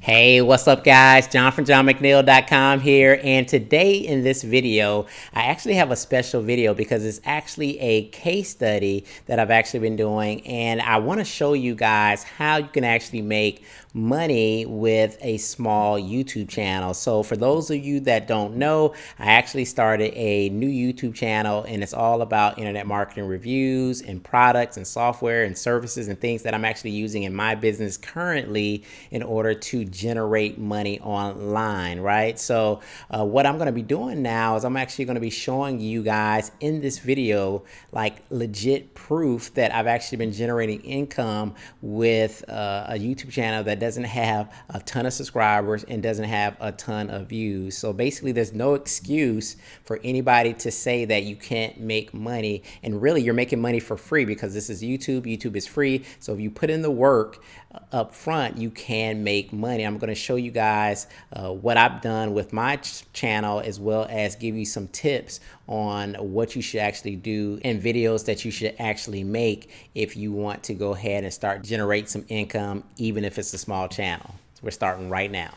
Hey, what's up guys? John from johnmcneil.com here, and today in this video I actually have a special video because it's actually a case study that I've actually been doing, and I want to show you guys how you can actually make money with a small YouTube channel. So for those of you that don't know, I actually started a new YouTube channel, and it's all about internet marketing reviews and products and software and services and things that I'm actually using in my business currently in order to generate money online, right? So what I'm going to be doing now is I'm actually going to be showing you guys in this video like legit proof that I've actually been generating income with a YouTube channel that doesn't have a ton of subscribers and doesn't have a ton of views. So basically there's no excuse for anybody to say that you can't make money, and really you're making money for free because this is YouTube. YouTube is free. So if you put in the work up front, you can make money. I'm going to show you guys what I've done with my channel, as well as give you some tips on what you should actually do and videos that you should actually make if you want to go ahead and start generate some income, even if it's a small channel. So we're starting right now.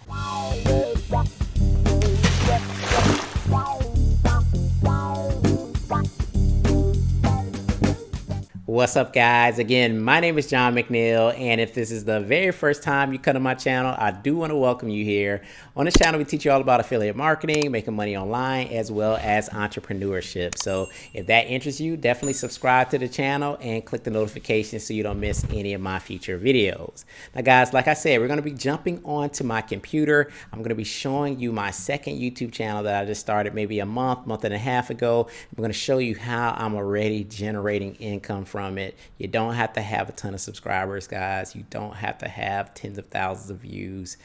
What's up guys? Again, my name is John McNeil, and if this is the very first time you come to my channel, I do want to welcome you here. On this channel, we teach you all about affiliate marketing, making money online, as well as entrepreneurship. So if that interests you, definitely subscribe to the channel and click the notifications so you don't miss any of my future videos. Now guys, like I said, we're going to be jumping onto my computer. I'm going to be showing you my second YouTube channel that I just started maybe a month and a half ago. I'm going to show you how I'm already generating income from it. You don't have to have a ton of subscribers, guys. You don't have to have tens of thousands of views.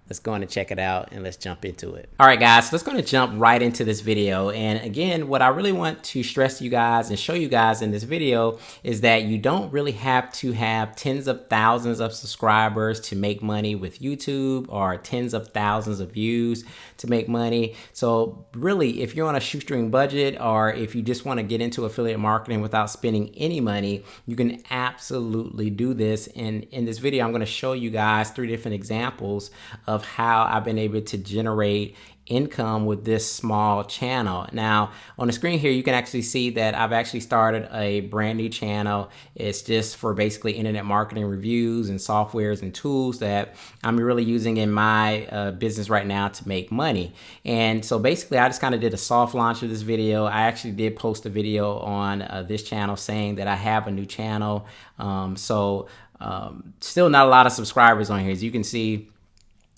Let's go on and check it out, and let's jump into it. All right, guys, so let's go and jump right into this video. And again, what I really want to stress to you guys and show you guys in this video is that you don't really have to have tens of thousands of subscribers to make money with YouTube, or tens of thousands of views to make money. So really, if you're on a shoestring budget, or if you just want to get into affiliate marketing without spending any money, you can absolutely do this. And in this video, I'm going to show you guys 3 different examples of how I've been able to generate income with this small channel. Now on the screen here, you can actually see that I've actually started a brand new channel. It's just for basically internet marketing reviews and softwares and tools that I'm really using in my business right now to make money. And so basically I just kind of did a soft launch of this video. I actually did post a video on this channel saying that I have a new channel. Still not a lot of subscribers on here. As you can see,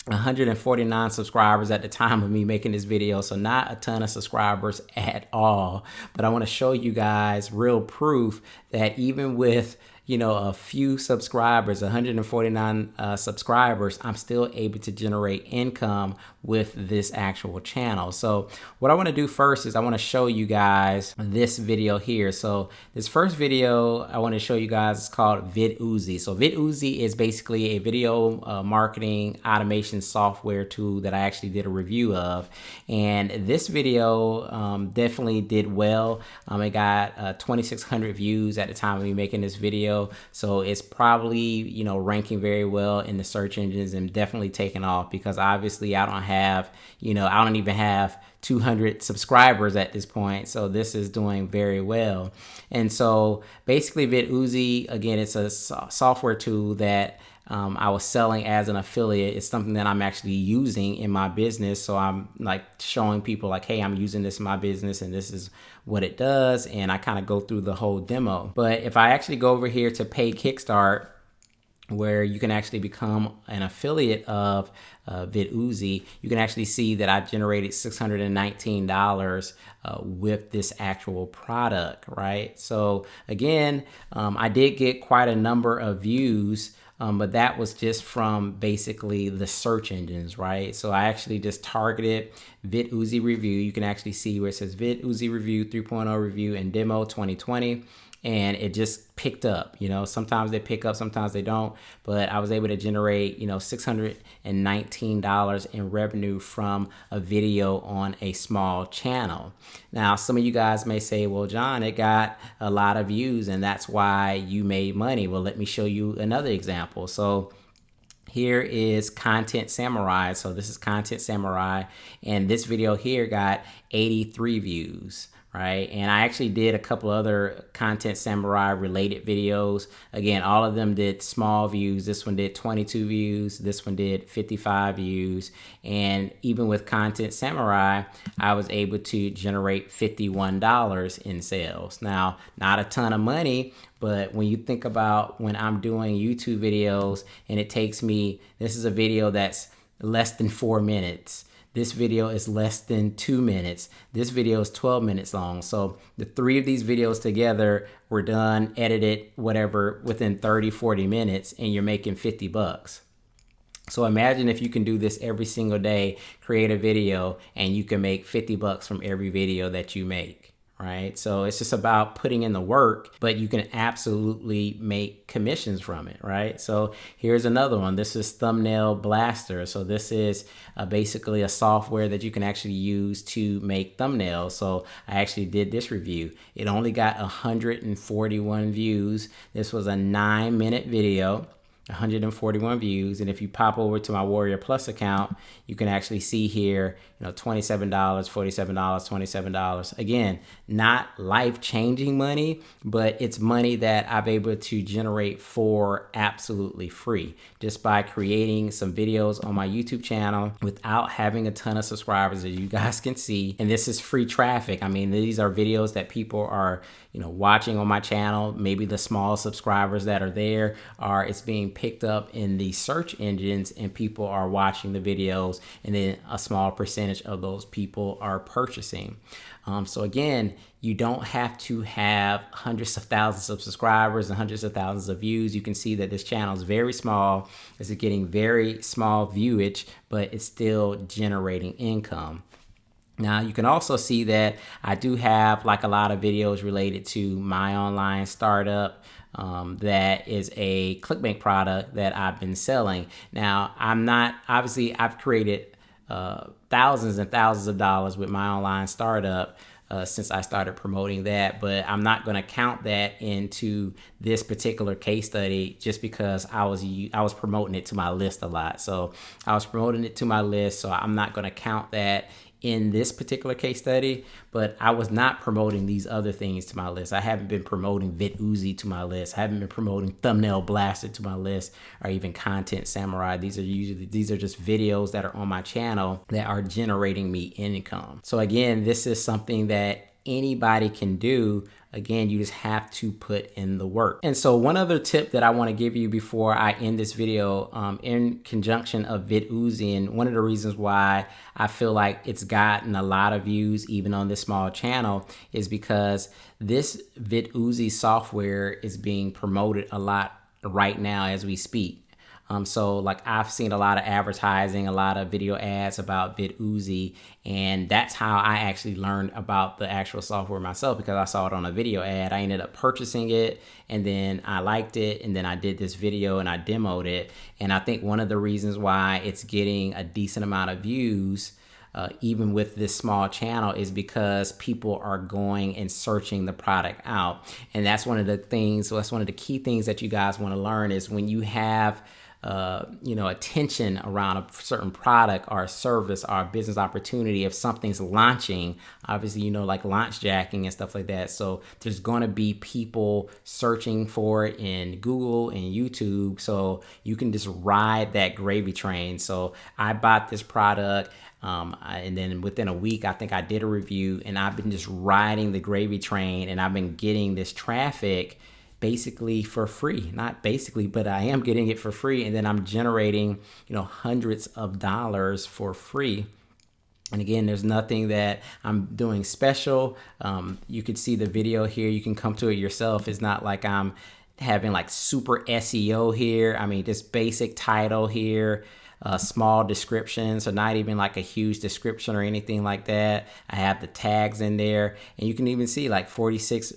149 subscribers at the time of me making this video, so not a ton of subscribers at all. But I want to show you guys real proof that even with, you know, a few subscribers, 149 subscribers, I'm still able to generate income with this actual channel. So what I want to do first is I want to show you guys this video here. So this first video I want to show you guys is called VidOozy. So VidOozy is basically a video marketing automation software tool that I actually did a review of. And this video definitely did well. It got 2,600 views at the time of me making this video. So it's probably, you know, ranking very well in the search engines and definitely taking off, because obviously I don't even have 200 subscribers at this point. So this is doing very well. And so basically VidOozy, again, it's a software tool that I was selling as an affiliate. It's something that I'm actually using in my business. So I'm like showing people like, hey, I'm using this in my business and this is what it does. And I kind of go through the whole demo. But if I actually go over here to Pay Kickstart, where you can actually become an affiliate of VidOozy, you can actually see that I generated $619 with this actual product, right? So again, I did get quite a number of views, but that was just from basically the search engines, right? So I actually just targeted VidOozy review. You can actually see where it says VidOozy review 3.0 review and demo 2020. And it just picked up. You know, sometimes they pick up, sometimes they don't, but I was able to generate, you know, $619 in revenue from a video on a small channel. Now, some of you guys may say, well, John, it got a lot of views and that's why you made money. Well, let me show you another example. So Here is Content Samurai. So this is Content Samurai, and this video here got 83 views, right? And I actually did a couple other Content Samurai related videos. Again, all of them did small views. This one did 22 views. This one did 55 views. And even with Content Samurai, I was able to generate $51 in sales. Now, not a ton of money, but when you think about when I'm doing YouTube videos and it takes me, this is a video that's less than 4 minutes. This video is less than 2 minutes. This video is 12 minutes long. So the 3 of these videos together were done, edited, whatever, within 30, 40 minutes, and you're making 50 bucks. So imagine if you can do this every single day, create a video, and you can make 50 bucks from every video that you make. Right? So it's just about putting in the work, but you can absolutely make commissions from it, right? So here's another one. This is Thumbnail Blaster. So this is basically a software that you can actually use to make thumbnails. So I actually did this review. It only got 141 views. This was a 9-minute video. 141 views. And if you pop over to my Warrior Plus account, you can actually see here, $27, $47, $27. Again, not life-changing money, but it's money that I've able to generate for absolutely free just by creating some videos on my YouTube channel without having a ton of subscribers, as you guys can see. And this is free traffic. I mean, these are videos that people are, watching on my channel. Maybe the small subscribers that are there it's being picked up in the search engines and people are watching the videos, and then a small percentage of those people are purchasing. So again, you don't have to have hundreds of thousands of subscribers and hundreds of thousands of views. You can see that this channel is very small. It's getting very small viewage, but it's still generating income. Now, you can also see that I do have like a lot of videos related to my online startup. That is a ClickBank product that I've been selling. Now, I've created thousands and thousands of dollars with my online startup since I started promoting that, but I'm not going to count that into this particular case study just because I was promoting it to my list a lot. So I was promoting it to my list, so I'm not going to count that in this particular case study, but I was not promoting these other things to my list. I haven't been promoting VidUzi to my list. I haven't been promoting Thumbnail Blaster to my list, or even Content Samurai. These are just videos that are on my channel that are generating me income. So again, this is something that anybody can do. Again, you just have to put in the work. And so one other tip that I want to give you before I end this video, in conjunction of VidUzi, and one of the reasons why I feel like it's gotten a lot of views even on this small channel is because this VidUzi software is being promoted a lot right now as we speak. So like I've seen a lot of advertising, a lot of video ads about VidUzi, and that's how I actually learned about the actual software myself, because I saw it on a video ad. I ended up purchasing it, and then I liked it, and then I did this video and I demoed it. And I think one of the reasons why it's getting a decent amount of views even with this small channel is because people are going and searching the product out. And that's one of the things, so that's one of the key things that you guys want to learn is when you have attention around a certain product or a service or a business opportunity. If something's launching, obviously, like launch jacking and stuff like that. So there's going to be people searching for it in Google and YouTube. So you can just ride that gravy train. So I bought this product. And then within a week, I think I did a review, and I've been just riding the gravy train, and I've been getting this traffic basically for free. Not basically, but I am getting it for free. And then I'm generating, hundreds of dollars for free. And again, there's nothing that I'm doing special. You could see the video here. You can come to it yourself. It's not like I'm having like super SEO here. I mean, just basic title here. Small description, so not even like a huge description or anything like that. I have the tags in there, and you can even see like 46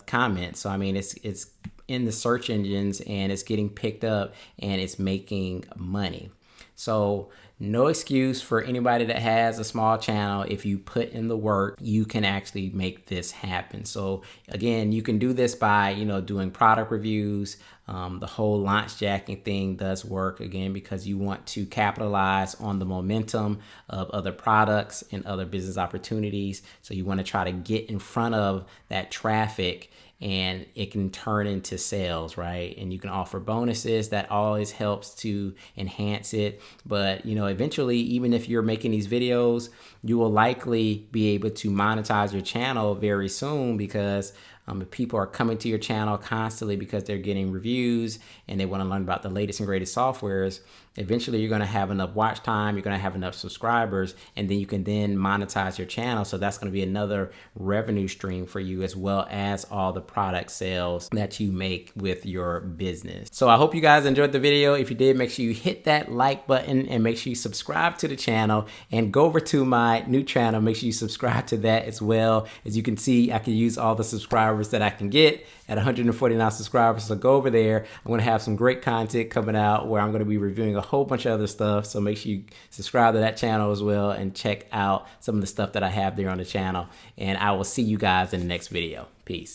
comments. So I mean, it's in the search engines, and it's getting picked up, and it's making money. So no excuse for anybody that has a small channel. If you put in the work, you can actually make this happen. So again, you can do this by, doing product reviews. The whole launch jacking thing does work, again, because you want to capitalize on the momentum of other products and other business opportunities. So you want to try to get in front of that traffic, and it can turn into sales, right? And you can offer bonuses. That always helps to enhance it. But eventually, even if you're making these videos, you will likely be able to monetize your channel very soon, because if people are coming to your channel constantly because they're getting reviews and they want to learn about the latest and greatest softwares, eventually you're going to have enough watch time, you're going to have enough subscribers, and then you can then monetize your channel. So that's going to be another revenue stream for you, as well as all the product sales that you make with your business. So I hope you guys enjoyed the video. If you did, make sure you hit that like button and make sure you subscribe to the channel, and go over to my new channel. Make sure you subscribe to that as well. As you can see, I can use all the subscribers that I can get at 149 subscribers. So go over there. I'm going to have some great content coming out where I'm going to be reviewing a whole bunch of other stuff. So make sure you subscribe to that channel as well and check out some of the stuff that I have there on the channel. And I will see you guys in the next video. Peace.